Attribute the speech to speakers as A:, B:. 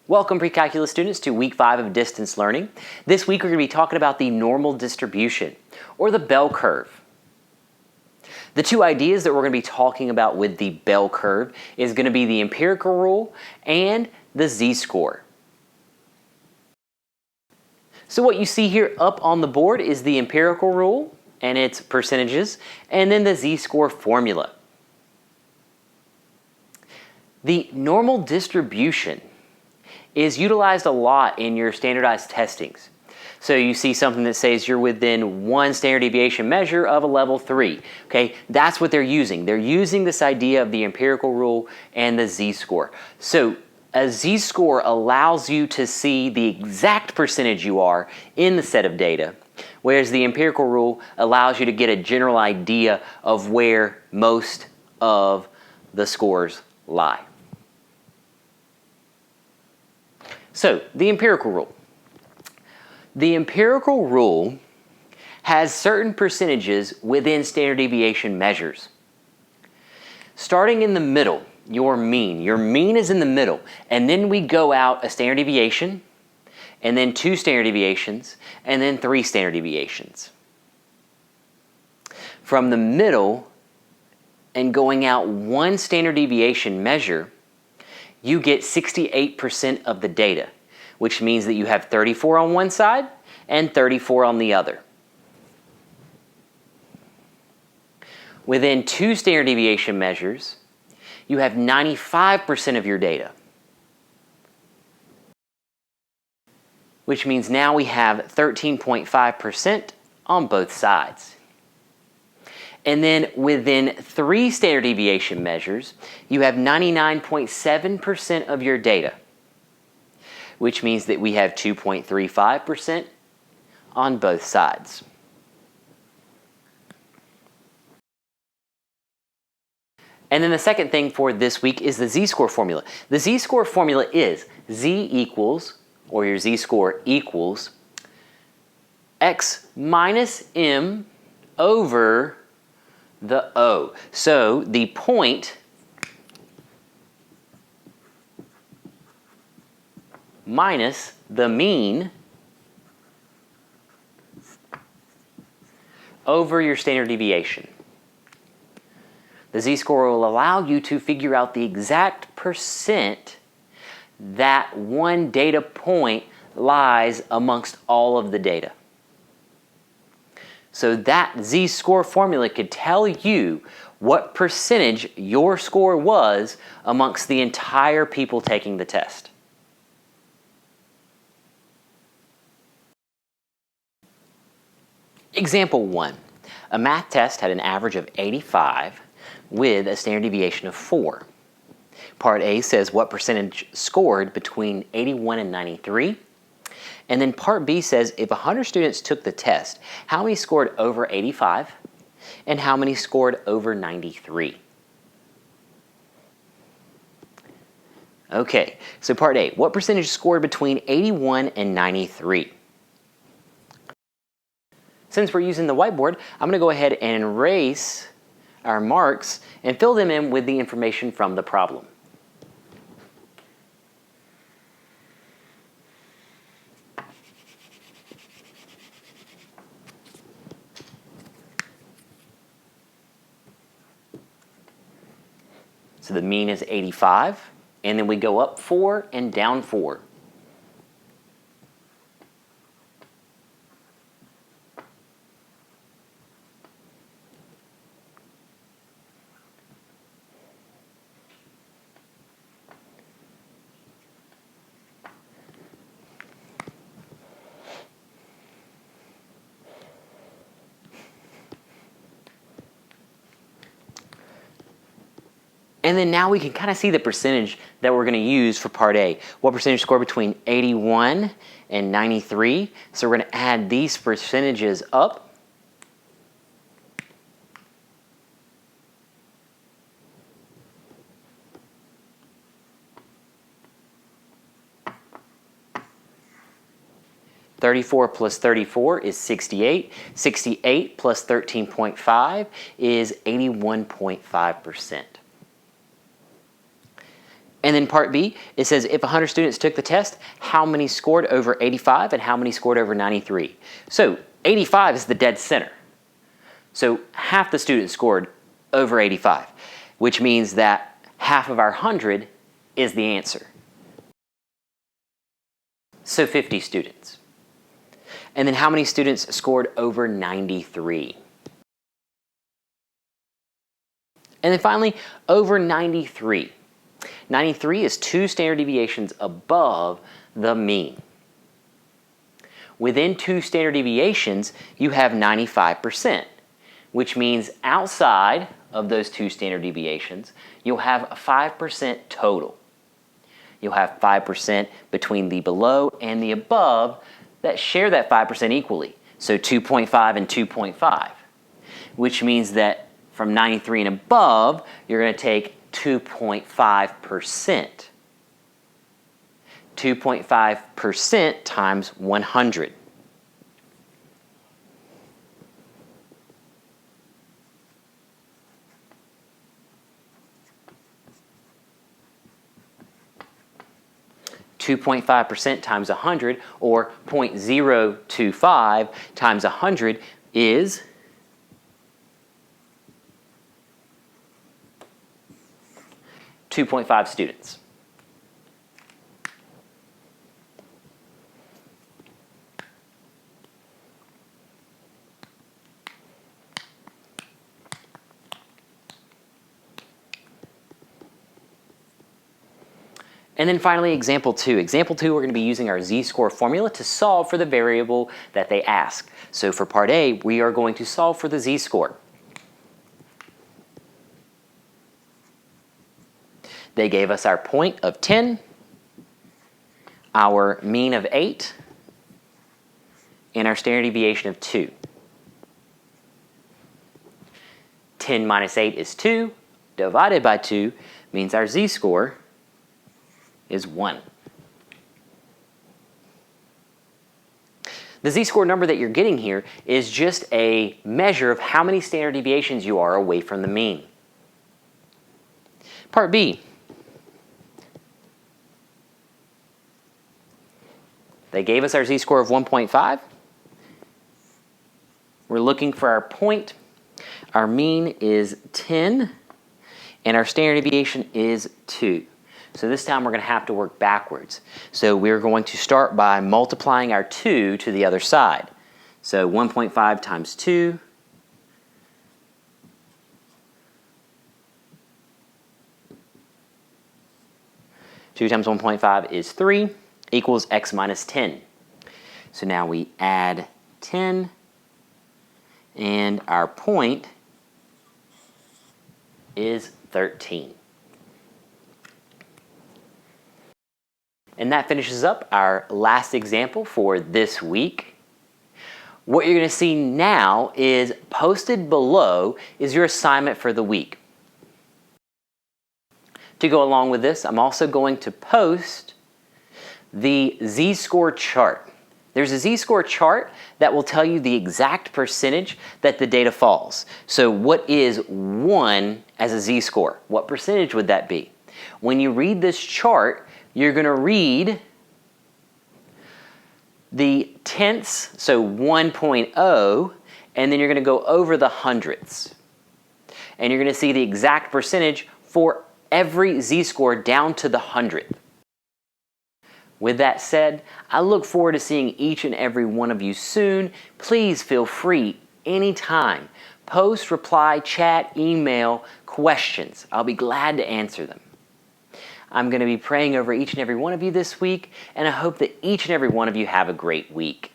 A: Welcome, Precalculus students, to week 5 of distance learning. This week we're going to be talking about the normal distribution, or the bell curve. The two ideas that we're going to be talking about with the bell curve is going to be the empirical rule and the z-score. So what you see here up on the board is the empirical rule and its percentages, and then the z-score formula. The normal distribution is utilized a lot in your standardized testings. So you see something that says you're within one standard deviation measure of a level 3. Okay, that's what they're using. They're using this idea of the empirical rule and the z-score. So a z-score allows you to see the exact percentage you are in the set of data, whereas the empirical rule allows you to get a general idea of where most of the scores lie. So, the empirical rule. The empirical rule has certain percentages within standard deviation measures. Starting in the middle, your mean. Your mean is in the middle, and then we go out a standard deviation, and then 2 standard deviations, and then 3 standard deviations. From the middle and going out 1 standard deviation measure, you get 68% of the data, which means that you have 34 on one side and 34 on the other. Within 2 standard deviation measures, you have 95% of your data, which means now we have 13.5% on both sides. And then within 3 standard deviation measures, you have 99.7% of your data, which means that we have 2.35% on both sides. And then the second thing for this week is the z-score formula. The z-score formula is z equals, or your z-score equals, x minus m over the O. So the point minus the mean over your standard deviation. The z-score will allow you to figure out the exact percent that one data point lies amongst all of the data. So that z-score formula could tell you what percentage your score was amongst the entire people taking the test. Example 1. A math test had an average of 85 with a standard deviation of 4. Part A says what percentage scored between 81 and 93. And then Part B says if 100 students took the test, how many scored over 85 and how many scored over 93? Okay, so Part A, what percentage scored between 81 and 93? Since we're using the whiteboard, I'm going to go ahead and erase our marks and fill them in with the information from the problem. So the mean is 85, and then we go up 4 and down 4. And then now we can kind of see the percentage that we're going to use for Part A. What percentage score between 81 and 93? So we're going to add these percentages up. (34 plus 34 is 68. 68 plus 13.5 is 81.5%. And then part B, it says if 100 students took the test, how many scored over 85 and how many scored over 93? So 85 is the dead center. So half the students scored over 85, which means that half of our 100 is the answer. So 50 students. And then how many students scored over 93? And then finally, over 93. 93 is 2 standard deviations above the mean. Within 2 standard deviations, you have 95%, which means outside of those 2 standard deviations, you'll have a 5% total. You'll have 5% between the below and the above that share that 5% equally. So 2.5 and 2.5, which means that from 93 and above, you're going to take 2.5%. 2.5% times 100. .25% times 100, or 0.025 times 100 is 2.5 students. And then finally, example 2. Example 2, we're going to be using our z-score formula to solve for the variable that they ask. So for part A, we are going to solve for the z-score. They gave us our point of 10, our mean of 8, and our standard deviation of 2. 10 minus 8 is 2, divided by 2 means our z-score is 1. The z-score number that you're getting here is just a measure of how many standard deviations you are away from the mean. Part B. They gave us our z-score of 1.5. We're looking for our point. Our mean is 10, and our standard deviation is 2. So this time we're going to have to work backwards. So we're going to start by multiplying our 2 to the other side. So 1.5 times 2 . 2 times 1.5 is 3 equals x minus 10. So now we add 10, and our point is 13. And that finishes up our last example for this week. What you're going to see now is posted below is your assignment for the week. To go along with this, I'm also going to post the z-score chart. There's a z-score chart that will tell you the exact percentage that the data falls. So what is 1 as a z-score? What percentage would that be? When you read this chart, you're going to read the tenths, so 1.0, and then you're going to go over the hundredths. And you're going to see the exact percentage for every z-score down to the hundredth. With that said, I look forward to seeing each and every one of you soon. Please feel free anytime. Post, reply, chat, email, questions. I'll be glad to answer them. I'm going to be praying over each and every one of you this week, and I hope that each and every one of you have a great week.